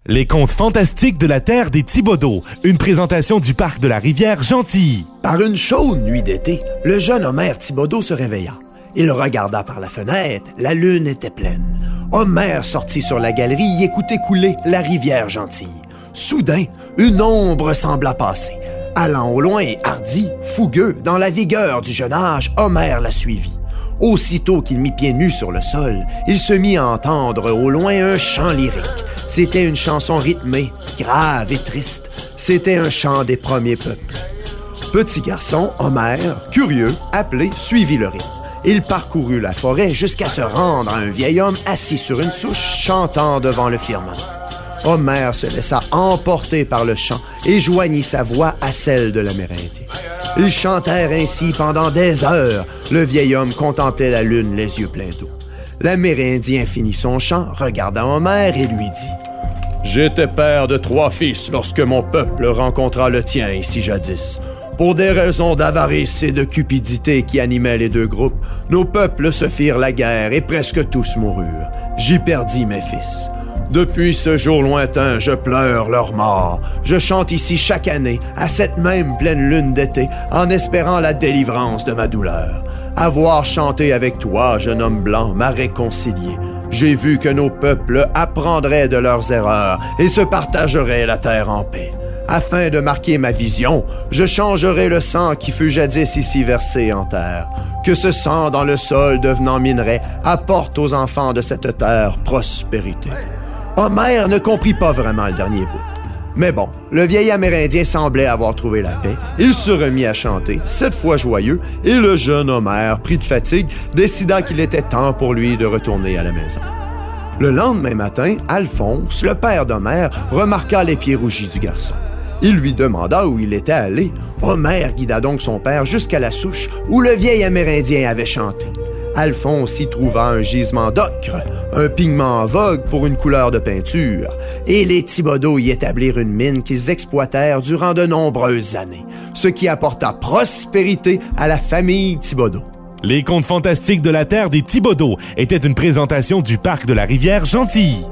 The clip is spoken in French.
Les contes fantastiques de la terre des Thibaudeau, une présentation du parc de la rivière Gentilly. Par une chaude nuit d'été, le jeune Homer Thibaudeau se réveilla. Il regarda par la fenêtre, la lune était pleine. Homer sortit sur la galerie et écoutait couler la rivière Gentilly. Soudain, une ombre sembla passer. Allant au loin, hardi, fougueux, dans la vigueur du jeune âge, Homer la suivit. Aussitôt qu'il mit pieds nus sur le sol, il se mit à entendre au loin un chant lyrique. C'était une chanson rythmée, grave et triste. C'était un chant des premiers peuples. Petit garçon, Homer, curieux, appelé, suivit le rythme. Il parcourut la forêt jusqu'à se rendre à un vieil homme assis sur une souche, chantant devant le firmament. Homer se laissa emporter par le chant et joignit sa voix à celle de l'Amérindien. Ils chantèrent ainsi pendant des heures. Le vieil homme contemplait la lune, les yeux pleins d'eau. L'Amérindien finit son chant, regarda Homer et lui dit « J'étais père de 3 fils lorsque mon peuple rencontra le tien ici jadis. Pour des raisons d'avarice et de cupidité qui animaient les 2 groupes, nos peuples se firent la guerre et presque tous moururent. J'y perdis mes fils. Depuis ce jour lointain, je pleure leur mort. Je chante ici chaque année, à cette même pleine lune d'été, en espérant la délivrance de ma douleur. Avoir chanté avec toi, jeune homme blanc, m'a réconcilié. J'ai vu que nos peuples apprendraient de leurs erreurs et se partageraient la terre en paix. Afin de marquer ma vision, je changerai le sang qui fut jadis ici versé en terre. Que ce sang dans le sol devenant minerai apporte aux enfants de cette terre prospérité. » Homer ne comprit pas vraiment le dernier bout. Mais bon, le vieil Amérindien semblait avoir trouvé la paix. Il se remit à chanter, cette fois joyeux, et le jeune Homer, pris de fatigue, décida qu'il était temps pour lui de retourner à la maison. Le lendemain matin, Alphonse, le père d'Homer, remarqua les pieds rougis du garçon. Il lui demanda où il était allé. Homer guida donc son père jusqu'à la souche où le vieil Amérindien avait chanté. Alphonse y trouva un gisement d'ocre, un pigment en vogue pour une couleur de peinture, et les Thibaudeau y établirent une mine qu'ils exploitèrent durant de nombreuses années, ce qui apporta prospérité à la famille Thibaudeau. Les contes fantastiques de la terre des Thibaudeau étaient une présentation du parc de la rivière Gentilly.